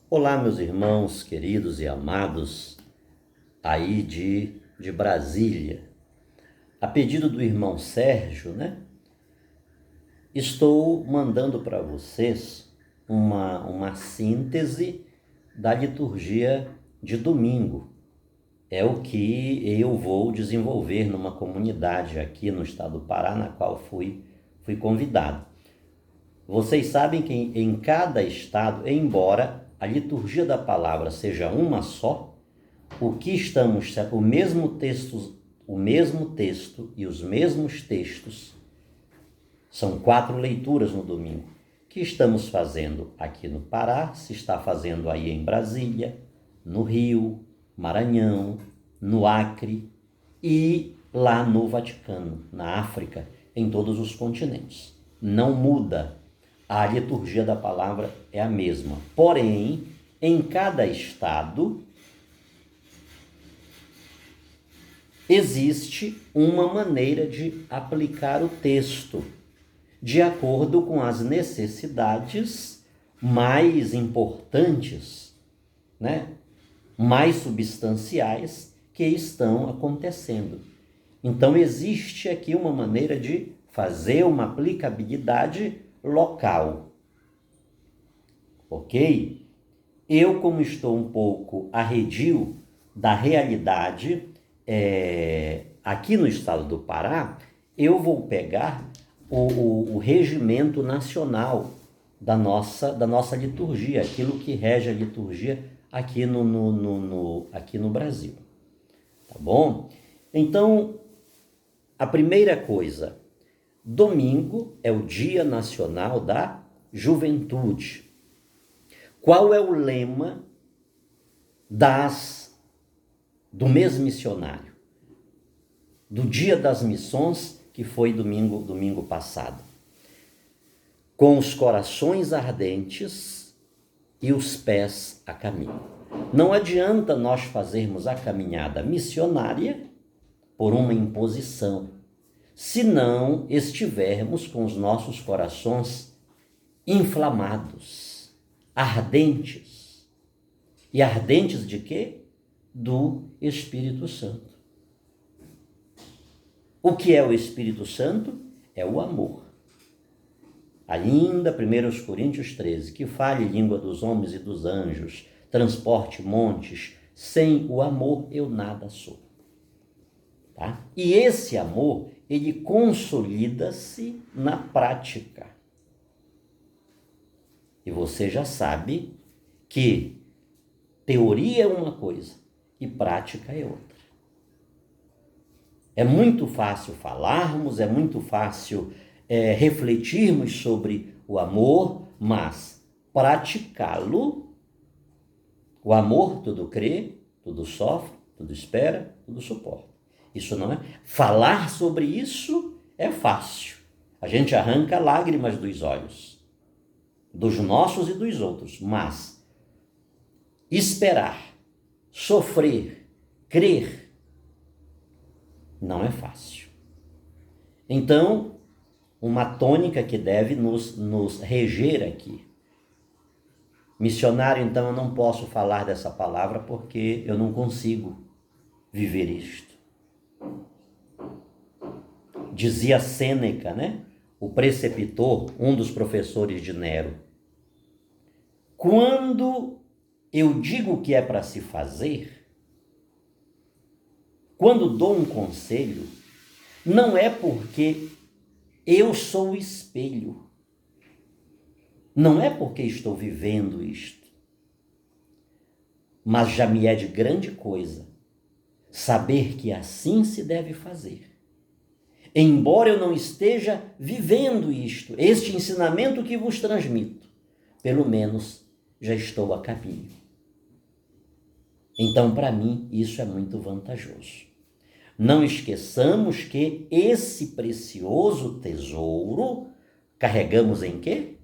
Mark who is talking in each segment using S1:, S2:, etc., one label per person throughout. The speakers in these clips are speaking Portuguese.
S1: Olá, meus irmãos queridos e amados aí de Brasília. A pedido do irmão Sérgio, estou mandando para vocês uma síntese da liturgia de domingo. É o que eu vou desenvolver numa comunidade aqui no estado do Pará, na qual fui convidado. Vocês sabem que em cada estado, embora a liturgia da palavra seja uma só, o mesmo texto e os mesmos textos, são 4 leituras no domingo, que estamos fazendo aqui no Pará, se está fazendo aí em Brasília, no Rio, Maranhão, no Acre e lá no Vaticano, na África, em todos os continentes. Não muda. A liturgia da palavra é a mesma. Porém, em cada estado existe uma maneira de aplicar o texto, de acordo com as necessidades mais importantes, mais substanciais que estão acontecendo. Então, existe aqui uma maneira de fazer uma aplicabilidade local. Ok? Eu, como estou um pouco arredio da realidade aqui no estado do Pará, eu vou pegar o regimento nacional da nossa liturgia, aquilo que rege a liturgia aqui no Brasil. Tá bom? Então, a primeira coisa, domingo é o Dia Nacional da Juventude. Qual é o lema do mês missionário? Do Dia das Missões, que foi domingo passado. Com os corações ardentes e os pés a caminho. Não adianta nós fazermos a caminhada missionária por uma imposição, se não estivermos com os nossos corações inflamados, ardentes. E ardentes de quê? Do Espírito Santo. O que é o Espírito Santo? É o amor. Ainda 1 Coríntios 13, que fale língua dos homens e dos anjos, transporte montes, sem o amor eu nada sou. Tá? E esse amor, ele consolida-se na prática. E você já sabe que teoria é uma coisa e prática é outra. É muito fácil falarmos, é muito fácil refletirmos sobre o amor, mas praticá-lo, o amor tudo crê, tudo sofre, tudo espera, tudo suporta. Isso não é. Falar sobre isso é fácil. A gente arranca lágrimas dos olhos, dos nossos e dos outros, mas esperar, sofrer, crer, não é fácil. Então, uma tônica que deve nos reger aqui. Missionário, então, eu não posso falar dessa palavra porque eu não consigo viver isto. Dizia Sêneca, o preceptor, um dos professores de Nero. Quando eu digo o que é para se fazer, quando dou um conselho, não é porque eu sou o espelho. Não é porque estou vivendo isto. Mas já me é de grande coisa saber que assim se deve fazer. Embora eu não esteja vivendo isto, este ensinamento que vos transmito, pelo menos já estou a caminho. Então, para mim, isso é muito vantajoso. Não esqueçamos que esse precioso tesouro carregamos em quê?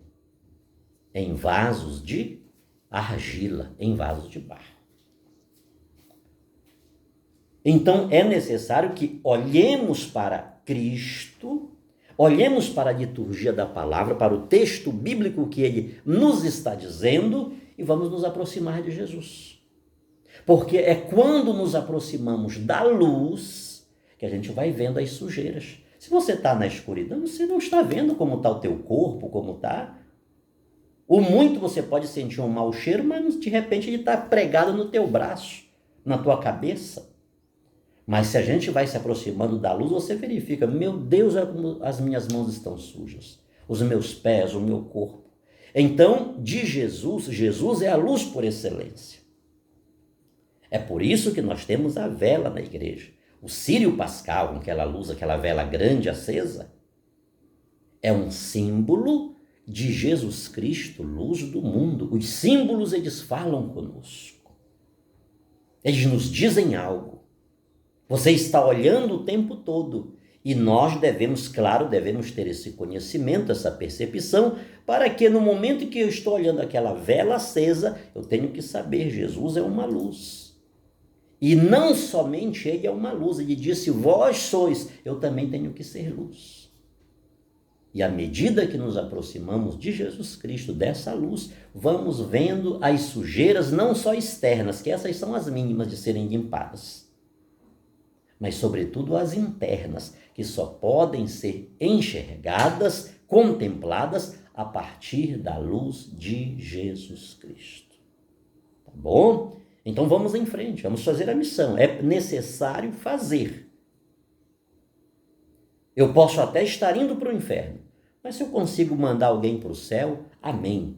S1: Em vasos de argila, em vasos de barro. Então, é necessário que olhemos para Cristo, Olhemos para a liturgia da palavra, para o texto bíblico que ele nos está dizendo e vamos nos aproximar de Jesus. Porque é quando nos aproximamos da luz que a gente vai vendo as sujeiras. Se você está na escuridão, você não está vendo como está o teu corpo, como está. O muito você pode sentir um mau cheiro, mas de repente ele está pregado no teu braço, na tua cabeça. Mas se a gente vai se aproximando da luz, você verifica, meu Deus, as minhas mãos estão sujas, os meus pés, o meu corpo. Então, de Jesus, Jesus é a luz por excelência. É por isso que nós temos a vela na igreja. O círio pascal, com aquela luz, aquela vela grande acesa, é um símbolo de Jesus Cristo, luz do mundo. Os símbolos, eles falam conosco. Eles nos dizem algo. Você está olhando o tempo todo. E nós devemos, claro, devemos ter esse conhecimento, essa percepção, para que no momento em que eu estou olhando aquela vela acesa, eu tenho que saber, Jesus é uma luz. E não somente ele é uma luz, ele disse, vós sois, eu também tenho que ser luz. E à medida que nos aproximamos de Jesus Cristo, dessa luz, vamos vendo as sujeiras, não só externas, que essas são as mínimas de serem limpadas, mas sobretudo as internas, que só podem ser enxergadas, contempladas a partir da luz de Jesus Cristo. Tá bom? Então vamos em frente, vamos fazer a missão. É necessário fazer. Eu posso até estar indo para o inferno, mas se eu consigo mandar alguém para o céu, amém.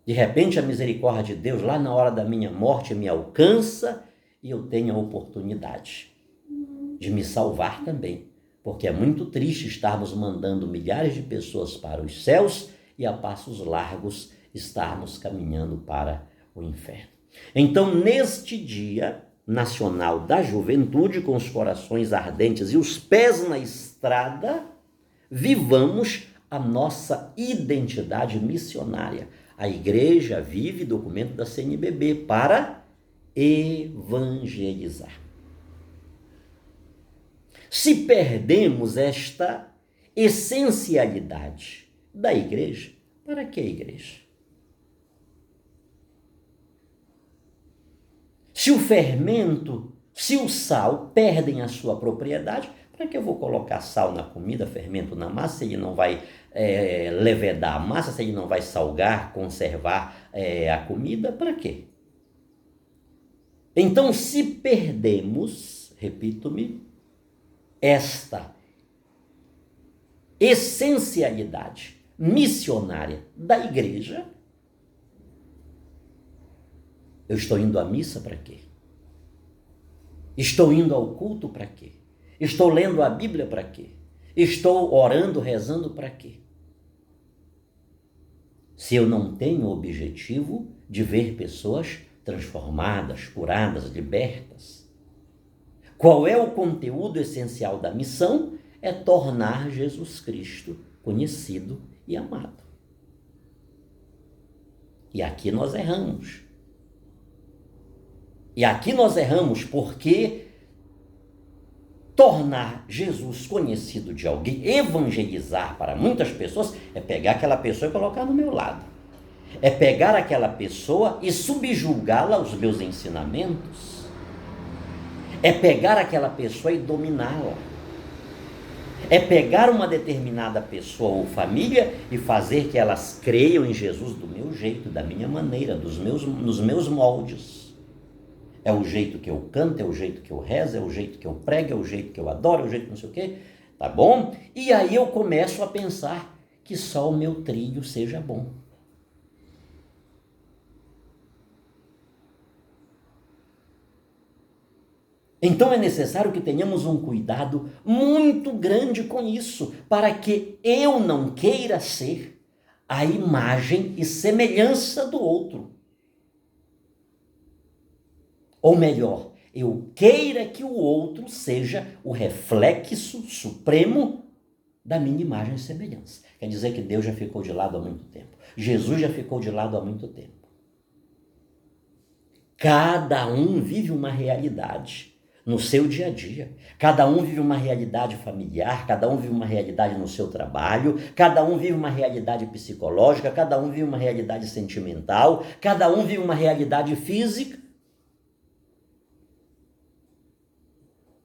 S1: De repente a misericórdia de Deus lá na hora da minha morte me alcança e eu tenho a oportunidade de me salvar também, porque é muito triste estarmos mandando milhares de pessoas para os céus e a passos largos estarmos caminhando para o inferno. Então, neste Dia Nacional da Juventude, com os corações ardentes e os pés na estrada, vivamos a nossa identidade missionária. A igreja vive, documento da CNBB, para evangelizar. Se perdemos esta essencialidade da igreja, para que a igreja? Se o fermento, se o sal perdem a sua propriedade, para que eu vou colocar sal na comida, fermento na massa, se ele não vai levedar a massa, se ele não vai salgar, conservar a comida, para quê? Então, se perdemos, repito-me, esta essencialidade missionária da igreja, eu estou indo à missa para quê? Estou indo ao culto para quê? Estou lendo a Bíblia para quê? Estou orando, rezando para quê? Se eu não tenho o objetivo de ver pessoas transformadas, curadas, libertas. Qual é o conteúdo essencial da missão? É tornar Jesus Cristo conhecido e amado. E aqui nós erramos. E aqui nós erramos porque tornar Jesus conhecido de alguém, evangelizar para muitas pessoas, é pegar aquela pessoa e colocar no meu lado. É pegar aquela pessoa e subjugá-la aos meus ensinamentos. É pegar aquela pessoa e dominá-la. É pegar uma determinada pessoa ou família e fazer que elas creiam em Jesus do meu jeito, da minha maneira, nos meus moldes. É o jeito que eu canto, é o jeito que eu rezo, é o jeito que eu prego, é o jeito que eu adoro, é o jeito que não sei o quê, tá bom? E aí eu começo a pensar que só o meu trilho seja bom. Então é necessário que tenhamos um cuidado muito grande com isso, para que eu não queira ser a imagem e semelhança do outro. Ou melhor, eu queira que o outro seja o reflexo supremo da minha imagem e semelhança. Quer dizer que Deus já ficou de lado há muito tempo. Jesus já ficou de lado há muito tempo. Cada um vive uma realidade. no seu dia a dia. Cada um vive uma realidade familiar, cada um vive uma realidade no seu trabalho, cada um vive uma realidade psicológica, cada um vive uma realidade sentimental, cada um vive uma realidade física.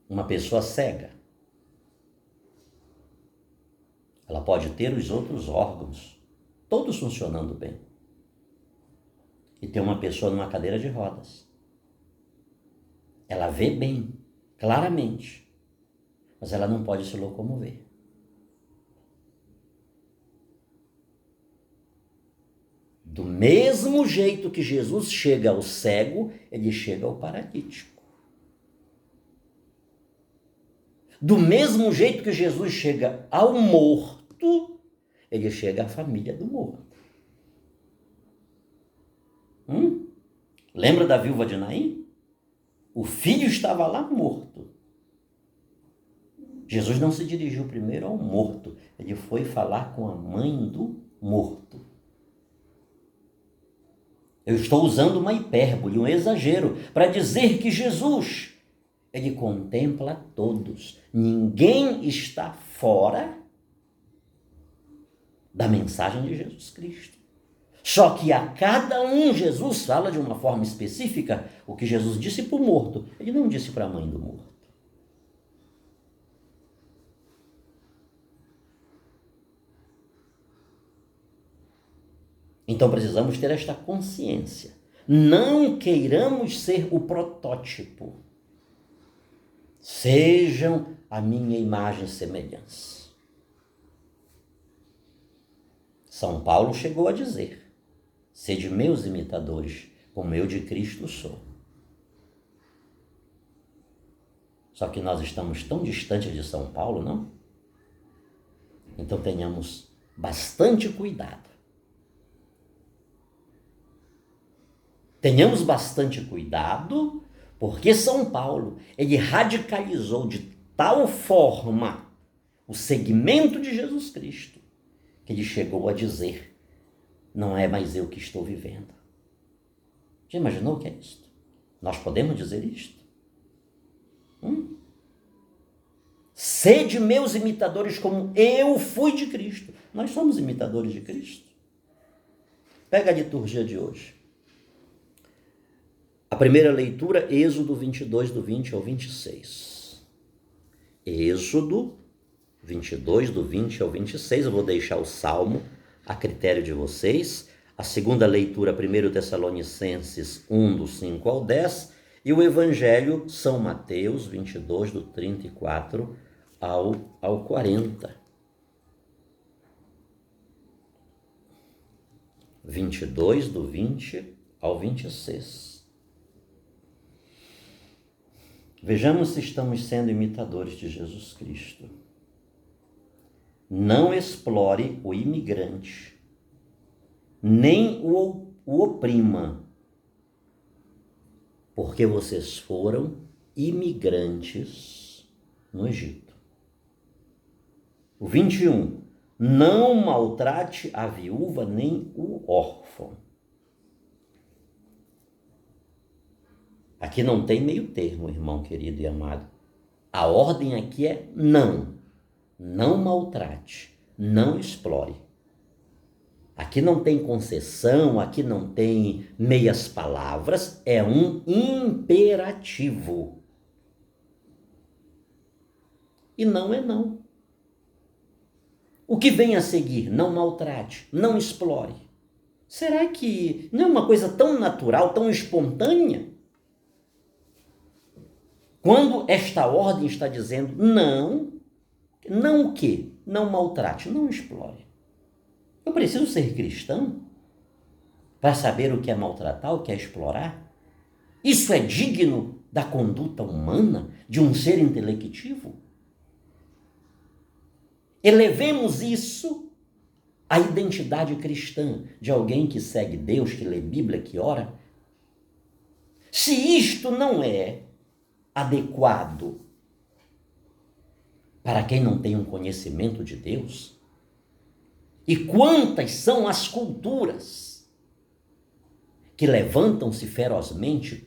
S1: Uma pessoa cega, ela pode ter os outros órgãos, todos funcionando bem. E ter uma pessoa numa cadeira de rodas. Ela vê bem, claramente, mas ela não pode se locomover. Do mesmo jeito que Jesus chega ao cego, ele chega ao paralítico. Do mesmo jeito que Jesus chega ao morto, ele chega à família do morto. Lembra da viúva de Naim? O filho estava lá morto. Jesus não se dirigiu primeiro ao morto, ele foi falar com a mãe do morto. Eu estou usando uma hipérbole, um exagero, para dizer que Jesus, ele contempla todos. Ninguém está fora da mensagem de Jesus Cristo. Só que a cada um Jesus fala de uma forma específica. O que Jesus disse para o morto, ele não disse para a mãe do morto. Então precisamos ter esta consciência. Não queiramos ser o protótipo. Sejam a minha imagem e semelhança. São Paulo chegou a dizer: sede meus imitadores, como eu de Cristo sou. Só que nós estamos tão distantes de São Paulo, não? Então tenhamos bastante cuidado. Tenhamos bastante cuidado, porque São Paulo, ele radicalizou de tal forma o segmento de Jesus Cristo, que ele chegou a dizer: não é mais eu que estou vivendo. Já imaginou o que é isto? Nós podemos dizer isto? Sede meus imitadores como eu fui de Cristo. Nós somos imitadores de Cristo. Pega a liturgia de hoje. A primeira leitura, Êxodo 22, do 20 ao 26. Êxodo 22, do 20 ao 26. Eu vou deixar o Salmo a critério de vocês. A segunda leitura, 1 Tessalonicenses 1, do 5 ao 10. E o Evangelho, São Mateus 22, do 34 ao 40. 22, do 20 ao 26. Vejamos se estamos sendo imitadores de Jesus Cristo. Não explore o imigrante, nem o oprima, porque vocês foram imigrantes no Egito. O 21. Não maltrate a viúva nem o órfão. Aqui não tem meio termo, irmão querido e amado. A ordem aqui é não. Não maltrate, não explore. Aqui não tem concessão, aqui não tem meias palavras, é um imperativo. E não é não. O que vem a seguir? Não maltrate, não explore. Será que não é uma coisa tão natural, tão espontânea? Quando esta ordem está dizendo não o quê? Não maltrate, não explore. Eu preciso ser cristão para saber o que é maltratar, o que é explorar? Isso é digno da conduta humana, de um ser intelectivo? Elevemos isso à identidade cristã de alguém que segue Deus, que lê Bíblia, que ora. Se isto não é adequado para quem não tem um conhecimento de Deus, e quantas são as culturas que levantam-se ferozmente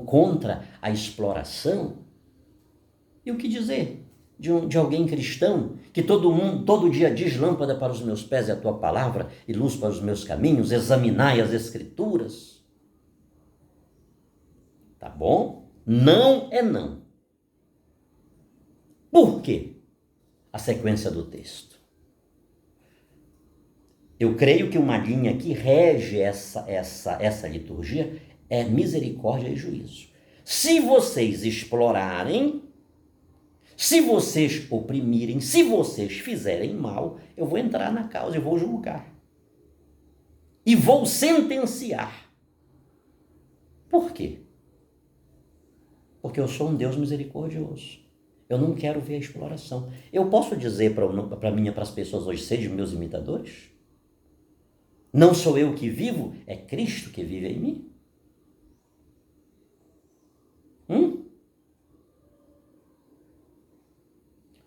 S1: contra a exploração, E o que dizer de alguém cristão que todo dia diz: lâmpada para os meus pés é a tua palavra e luz para os meus caminhos, examinai as escrituras. Tá bom? Não é não. Por quê? A sequência do texto. Eu creio que uma linha que rege essa liturgia é misericórdia e juízo. Se vocês explorarem, se vocês oprimirem, se vocês fizerem mal, eu vou entrar na causa e vou julgar. E vou sentenciar. Por quê? Porque eu sou um Deus misericordioso. Eu não quero ver a exploração. Eu posso dizer para as pessoas hoje: sejam meus imitadores? Não sou eu que vivo, é Cristo que vive em mim.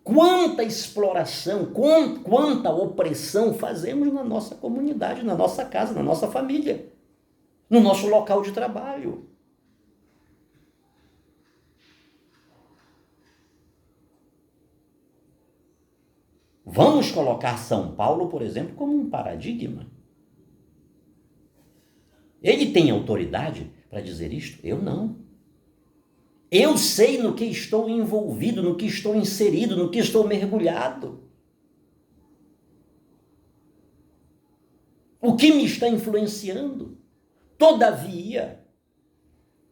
S1: Quanta exploração, quanta opressão fazemos na nossa comunidade, na nossa casa, na nossa família, no nosso local de trabalho. Vamos colocar São Paulo, por exemplo, como um paradigma. Ele tem autoridade para dizer isto? Eu não. Eu sei no que estou envolvido, no que estou inserido, no que estou mergulhado. O que me está influenciando? Todavia,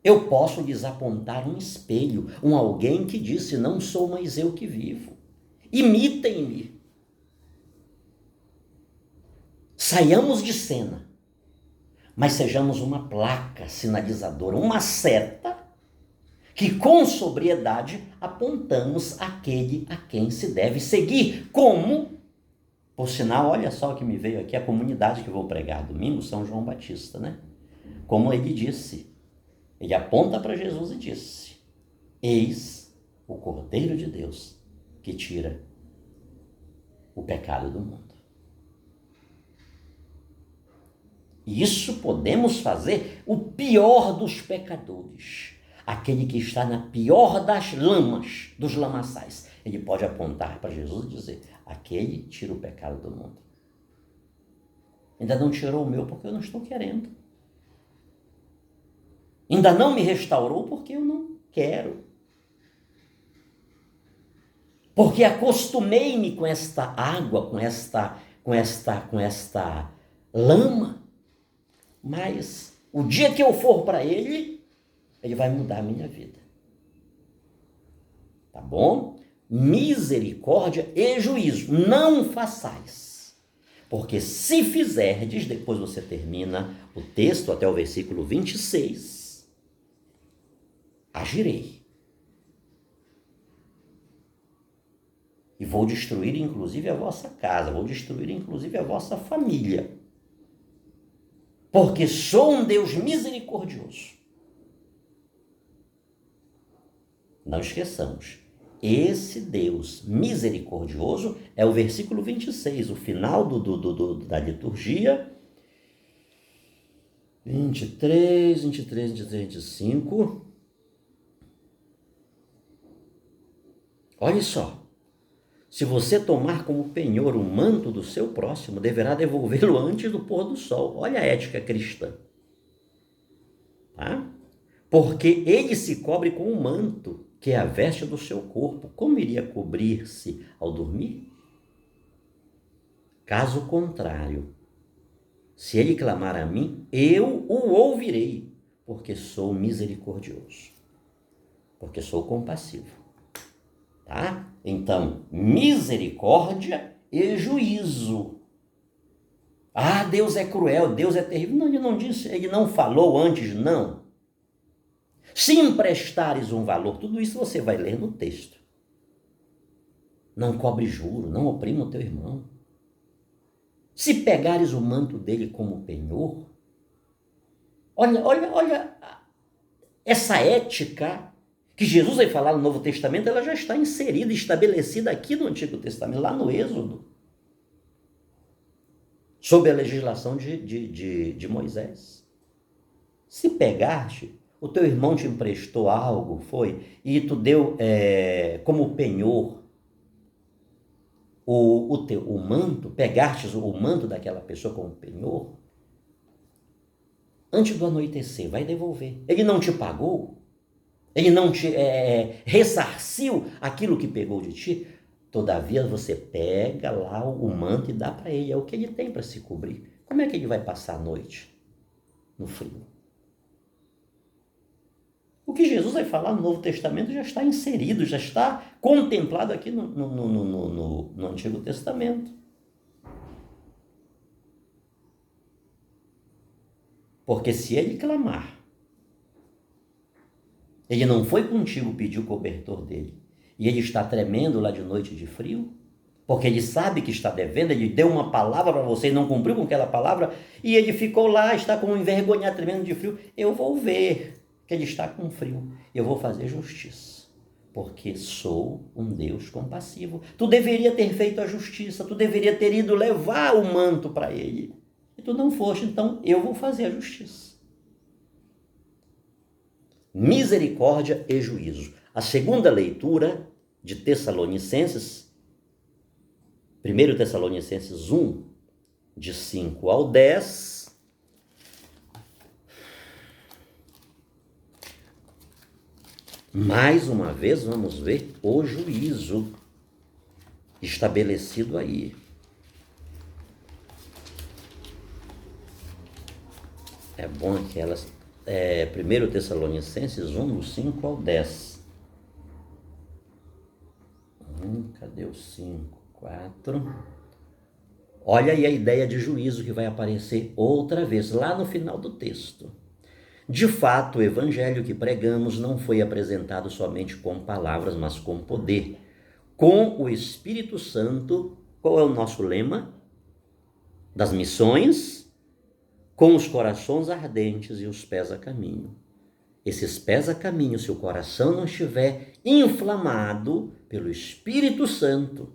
S1: eu posso lhes apontar um espelho, alguém que disse: não sou mais eu que vivo. Imitem-me. Saiamos de cena, mas sejamos uma placa sinalizadora, uma seta, que com sobriedade apontamos aquele a quem se deve seguir, como, por sinal, olha só o que me veio aqui, a comunidade que vou pregar domingo, São João Batista, né? Como ele disse, ele aponta para Jesus e disse: eis o Cordeiro de Deus que tira o pecado do mundo. Isso podemos fazer o pior dos pecadores, aquele que está na pior das lamas, dos lamaçais. Ele pode apontar para Jesus e dizer: aquele tira o pecado do mundo. Ainda não tirou o meu porque eu não estou querendo. Ainda não me restaurou porque eu não quero. Porque acostumei-me com esta água, com esta lama. Mas o dia que eu for para ele vai mudar a minha vida. Tá bom? Misericórdia e juízo. Não façais. Porque se fizerdes, depois você termina o texto até o versículo 26, agirei. E vou destruir inclusive a vossa casa, vou destruir inclusive a vossa família. Porque sou um Deus misericordioso. Não esqueçamos, esse Deus misericordioso é o versículo 26, o final da liturgia. 23, 25. Olha só. Se você tomar como penhor o manto do seu próximo, deverá devolvê-lo antes do pôr do sol. Olha a ética cristã. Tá? Porque ele se cobre com o manto, que é a veste do seu corpo. Como iria cobrir-se ao dormir? Caso contrário, se ele clamar a mim, eu o ouvirei, porque sou misericordioso, porque sou compassivo. Tá? Então, misericórdia e juízo. Ah, Deus é cruel, Deus é terrível. Não, ele não disse, ele não falou antes, não. Se emprestares um valor, tudo isso você vai ler no texto. Não cobre juro, não oprima o teu irmão. Se pegares o manto dele como penhor, olha essa ética que Jesus vai falar no Novo Testamento, ela já está inserida, estabelecida aqui no Antigo Testamento, lá no Êxodo, sob a legislação de Moisés. Se pegaste O teu irmão te emprestou algo, foi? E tu deu como penhor o manto, pegastes o manto daquela pessoa como penhor, antes do anoitecer, vai devolver. Ele não te pagou? Ele não te ressarciu aquilo que pegou de ti? Todavia você pega lá o manto e dá para ele, é o que ele tem para se cobrir. Como é que ele vai passar a noite no frio? O que Jesus vai falar no Novo Testamento já está inserido, já está contemplado aqui no Antigo Testamento. Porque se ele clamar, ele não foi contigo pedir o cobertor dele, e ele está tremendo lá de noite de frio, porque ele sabe que está devendo, ele deu uma palavra para você e não cumpriu com aquela palavra, e ele ficou lá, está com um envergonhado, tremendo de frio. Eu vou ver que ele está com frio, eu vou fazer justiça, porque sou um Deus compassivo. Tu deveria ter feito a justiça, tu deveria ter ido levar o manto para ele, e tu não foste, então eu vou fazer a justiça. Misericórdia e juízo. A segunda leitura de Tessalonicenses, 1 Tessalonicenses 1, de 5 ao 10, mais uma vez vamos ver o juízo estabelecido aí. É bom que elas... 1 Tessalonicenses 1, do 5 ao 10. Cadê o 5? 4. Olha aí a ideia de juízo que vai aparecer outra vez, lá no final do texto. De fato, o evangelho que pregamos não foi apresentado somente com palavras, mas com poder, com o Espírito Santo. Qual é o nosso lema das missões? Com os corações ardentes e os pés a caminho. Esses pés a caminho, se o coração não estiver inflamado pelo Espírito Santo,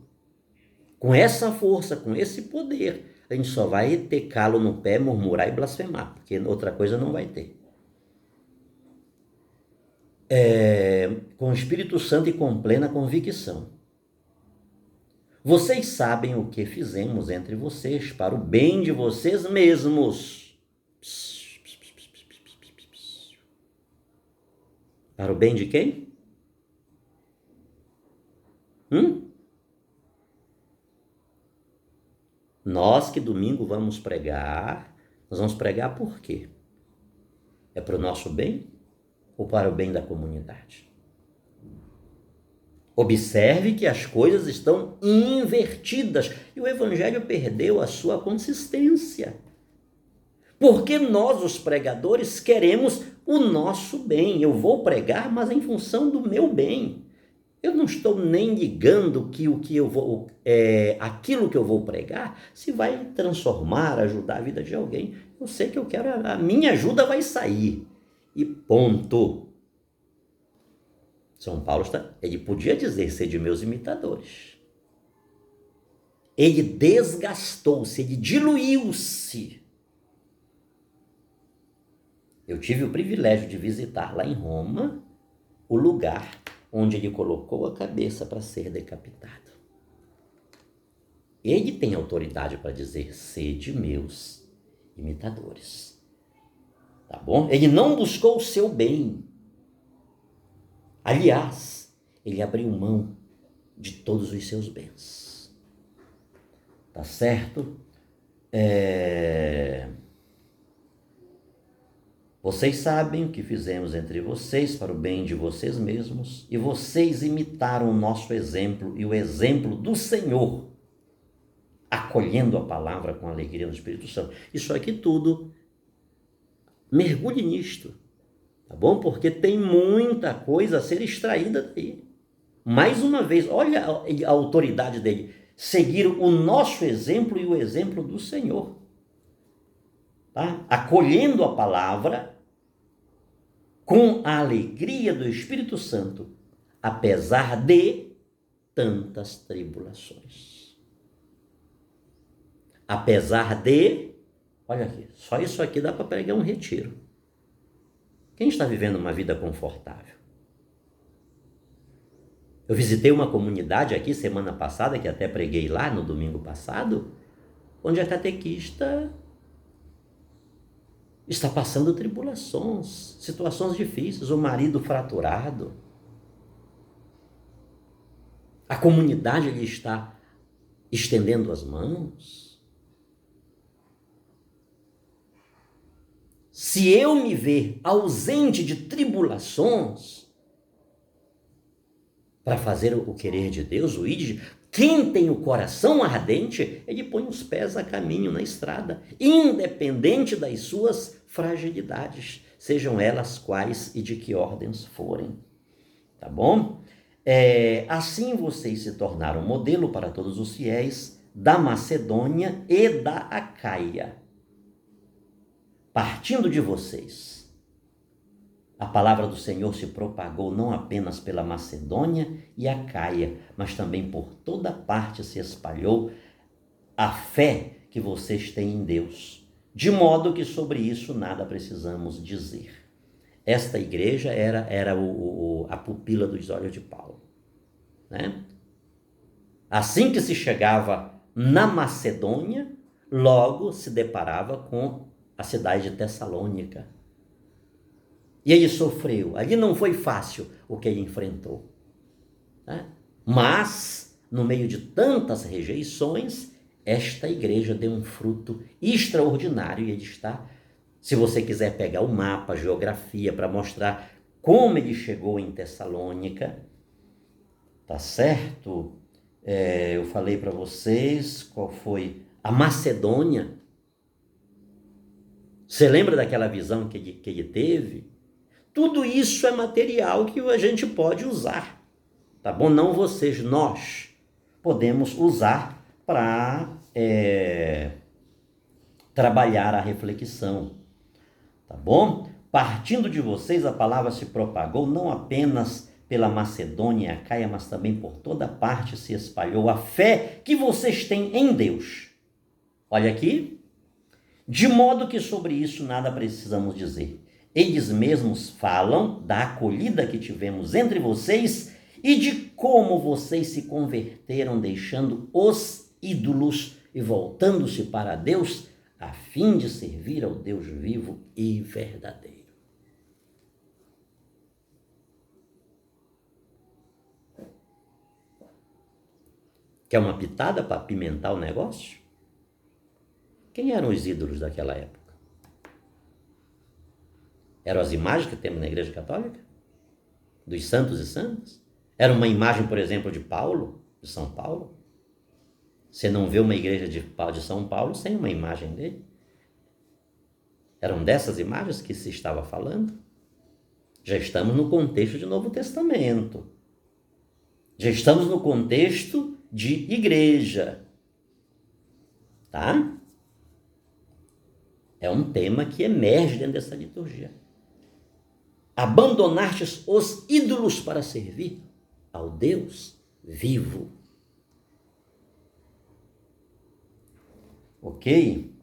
S1: com essa força, com esse poder, a gente só vai ter calo no pé, murmurar e blasfemar, porque outra coisa não vai ter. Com o Espírito Santo e com plena convicção. Vocês sabem o que fizemos entre vocês para o bem de vocês mesmos. Para o bem de quem? Nós que domingo vamos pregar, nós vamos pregar por quê? É para o nosso bem ou para o bem da comunidade? Observe que as coisas estão invertidas e o evangelho perdeu a sua consistência. Porque nós, os pregadores, queremos o nosso bem. Eu vou pregar, mas em função do meu bem. Eu não estou nem ligando que aquilo que eu vou pregar se vai transformar, ajudar a vida de alguém. Eu sei que eu quero, a minha ajuda vai sair. E ponto. São Paulo ele podia dizer, sede meus imitadores. Ele desgastou-se, ele diluiu-se. Eu tive o privilégio de visitar lá em Roma o lugar onde ele colocou a cabeça para ser decapitado. Ele tem autoridade para dizer, sede meus imitadores. Tá bom? Ele não buscou o seu bem. Aliás, ele abriu mão de todos os seus bens. Tá certo? Vocês sabem o que fizemos entre vocês para o bem de vocês mesmos, e vocês imitaram o nosso exemplo e o exemplo do Senhor, acolhendo a palavra com alegria no Espírito Santo. Isso aqui tudo, mergulhe nisto, tá bom? Porque tem muita coisa a ser extraída daí. Mais uma vez, olha a autoridade dele, seguir o nosso exemplo e o exemplo do Senhor, tá? Acolhendo a palavra com a alegria do Espírito Santo, apesar de tantas tribulações. Apesar de, olha aqui, só isso aqui dá para pregar um retiro. Quem está vivendo uma vida confortável? Eu visitei uma comunidade aqui semana passada, que até preguei lá no domingo passado, onde a catequista está passando tribulações, situações difíceis, o marido fraturado. A comunidade lhe está estendendo as mãos. Se eu me ver ausente de tribulações para fazer o querer de Deus, o ide, quem tem o coração ardente, ele põe os pés a caminho na estrada, independente das suas fragilidades, sejam elas quais e de que ordens forem. Tá bom? Assim vocês se tornaram modelo para todos os fiéis da Macedônia e da Acaia. Partindo de vocês, a palavra do Senhor se propagou não apenas pela Macedônia e Acaia, mas também por toda parte se espalhou a fé que vocês têm em Deus, de modo que sobre isso nada precisamos dizer. Esta igreja era a pupila dos olhos de Paulo, né? Assim que se chegava na Macedônia, logo se deparava com a cidade de Tessalônica. E ele sofreu. Ali não foi fácil o que ele enfrentou, né? Mas, no meio de tantas rejeições, esta igreja deu um fruto extraordinário. E ele está, se você quiser pegar o mapa, a geografia, para mostrar como ele chegou em Tessalônica, tá certo? Eu falei para vocês qual foi a Macedônia. Você lembra daquela visão que ele teve? Tudo isso é material que a gente pode usar, tá bom? Não vocês, nós podemos usar para trabalhar a reflexão, tá bom? Partindo de vocês, a palavra se propagou não apenas pela Macedônia e Acaia, mas também por toda parte se espalhou a fé que vocês têm em Deus. Olha aqui, de modo que sobre isso nada precisamos dizer. Eles mesmos falam da acolhida que tivemos entre vocês e de como vocês se converteram, deixando os ídolos e voltando-se para Deus, a fim de servir ao Deus vivo e verdadeiro. Quer uma pitada para apimentar o negócio? Quem eram os ídolos daquela época? Eram as imagens que temos na Igreja Católica? Dos santos e santas? Era uma imagem, por exemplo, de Paulo, de São Paulo? Você não vê uma igreja de São Paulo sem uma imagem dele? Eram dessas imagens que se estava falando? Já estamos no contexto de Novo Testamento. Já estamos no contexto de igreja. Tá? É um tema que emerge dentro dessa liturgia. Abandonastes os ídolos para servir ao Deus vivo. Ok?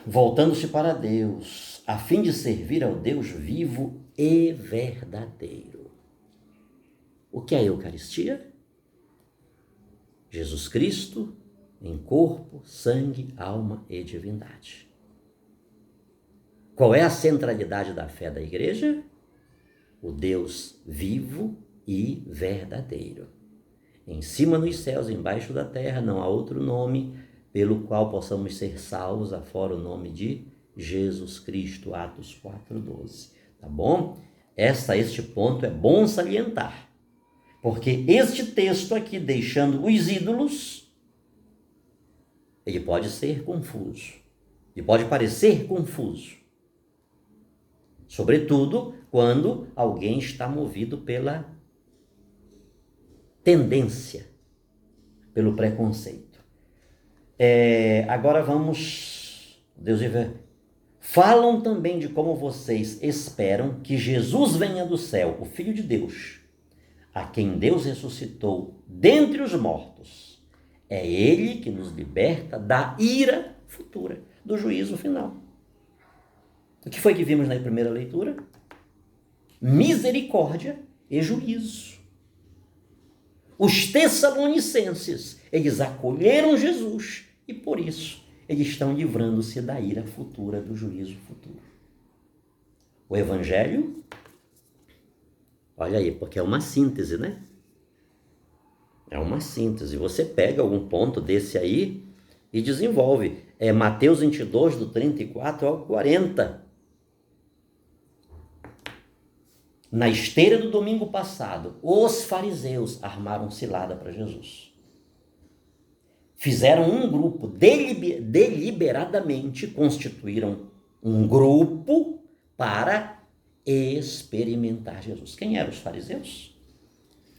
S1: Voltando-se para Deus, a fim de servir ao Deus vivo e verdadeiro. O que é a Eucaristia? Jesus Cristo em corpo, sangue, alma e divindade. Qual é a centralidade da fé da igreja? O Deus vivo e verdadeiro. Em cima nos céus, embaixo da terra, não há outro nome pelo qual possamos ser salvos, afora o nome de Jesus Cristo, Atos 4:12. Tá bom? Este ponto é bom salientar, porque este texto aqui, deixando os ídolos, ele pode ser confuso, ele pode parecer confuso, sobretudo quando alguém está movido pela tendência, pelo preconceito. Agora vamos, Deus vive. Falam também de como vocês esperam que Jesus venha do céu, o Filho de Deus, a quem Deus ressuscitou dentre os mortos. É Ele que nos liberta da ira futura, do juízo final. O que foi que vimos na primeira leitura? Misericórdia e juízo. Os Tessalonicenses, eles acolheram Jesus e por isso eles estão livrando-se da ira futura, do juízo futuro. O Evangelho, olha aí, porque é uma síntese, né? É uma síntese. Você pega algum ponto desse aí e desenvolve. É Mateus 22, do 34 ao 40. Na esteira do domingo passado, os fariseus armaram cilada para Jesus. Fizeram um grupo, deliberadamente constituíram um grupo para experimentar Jesus. Quem eram os fariseus?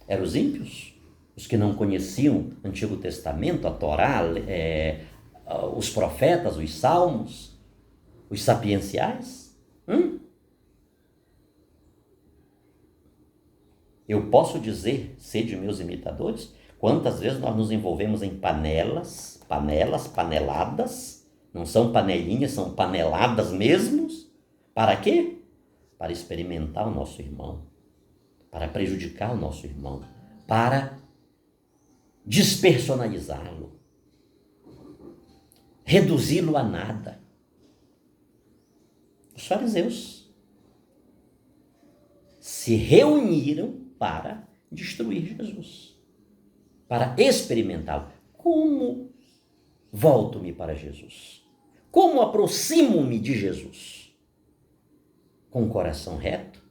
S1: Eram os ímpios? Os que não conheciam o Antigo Testamento, a Torá, os profetas, os salmos, os sapienciais? Eu posso dizer, sede meus imitadores, quantas vezes nós nos envolvemos em paneladas, não são panelinhas, são paneladas mesmos. Para quê? Para experimentar o nosso irmão, para prejudicar o nosso irmão, para despersonalizá-lo, reduzi-lo a nada. Os fariseus se reuniram para destruir Jesus, para experimentá-lo. Como volto-me para Jesus? Como aproximo-me de Jesus? Com o coração reto,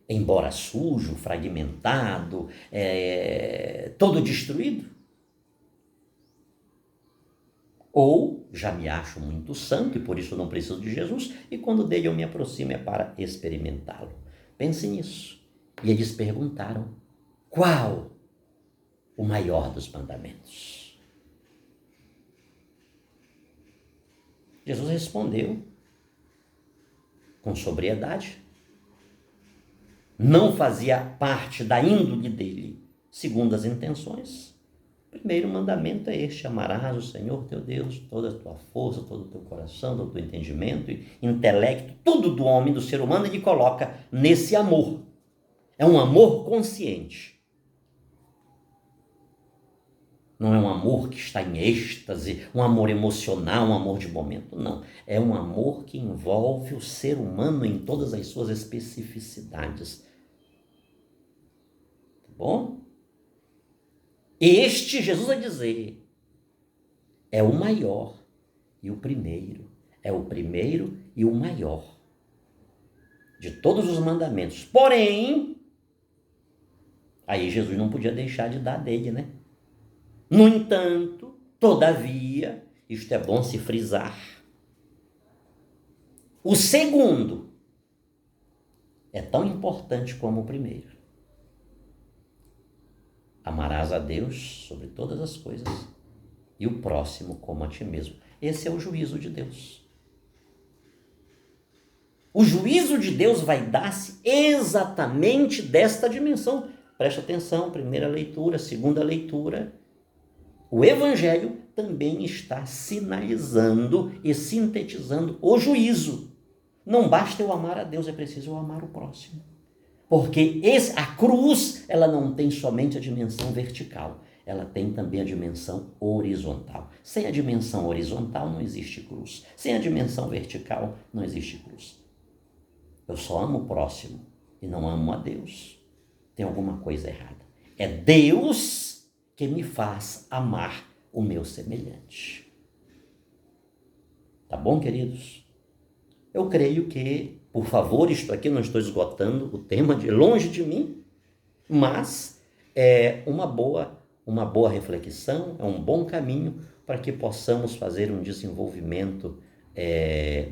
S1: embora sujo, fragmentado, todo destruído? Ou já me acho muito santo e por isso não preciso de Jesus, e quando dele eu me aproximo é para experimentá-lo. Pense nisso. E eles perguntaram: qual o maior dos mandamentos? Jesus respondeu com sobriedade. Não fazia parte da índole dele, segundo as intenções. O primeiro mandamento é este: amarás o Senhor teu Deus, toda a tua força, todo o teu coração, todo o teu entendimento, intelecto, tudo do homem, do ser humano, ele coloca nesse amor. É um amor consciente. Não é um amor que está em êxtase, um amor emocional, um amor de momento. Não. É um amor que envolve o ser humano em todas as suas especificidades. Tá bom? Este, Jesus vai dizer, é o maior e o primeiro. É o primeiro e o maior de todos os mandamentos. Porém, aí Jesus não podia deixar de dar dele, né? No entanto, todavia, isto é bom se frisar, o segundo é tão importante como o primeiro. Amarás a Deus sobre todas as coisas e o próximo como a ti mesmo. Esse é o juízo de Deus. O juízo de Deus vai dar-se exatamente desta dimensão. Preste atenção, primeira leitura, segunda leitura. O Evangelho também está sinalizando e sintetizando o juízo. Não basta eu amar a Deus, é preciso eu amar o próximo. Porque a cruz, ela não tem somente a dimensão vertical, ela tem também a dimensão horizontal. Sem a dimensão horizontal não existe cruz. Sem a dimensão vertical não existe cruz. Eu só amo o próximo e não amo a Deus. Tem alguma coisa errada. É Deus que me faz amar o meu semelhante. Tá bom, queridos? Eu creio que, por favor, isto aqui não estou esgotando o tema de longe de mim, mas é uma boa reflexão, é um bom caminho para que possamos fazer um desenvolvimento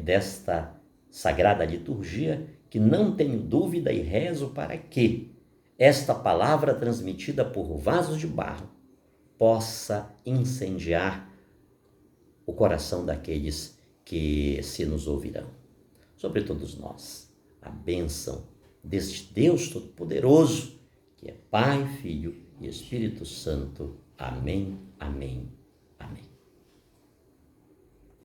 S1: desta sagrada liturgia, que não tenho dúvida e rezo para que esta palavra transmitida por vasos de barro possa incendiar o coração daqueles que se nos ouvirão. Sobre todos nós, a bênção deste Deus Todo-Poderoso, que é Pai, Filho e Espírito Santo. Amém, amém.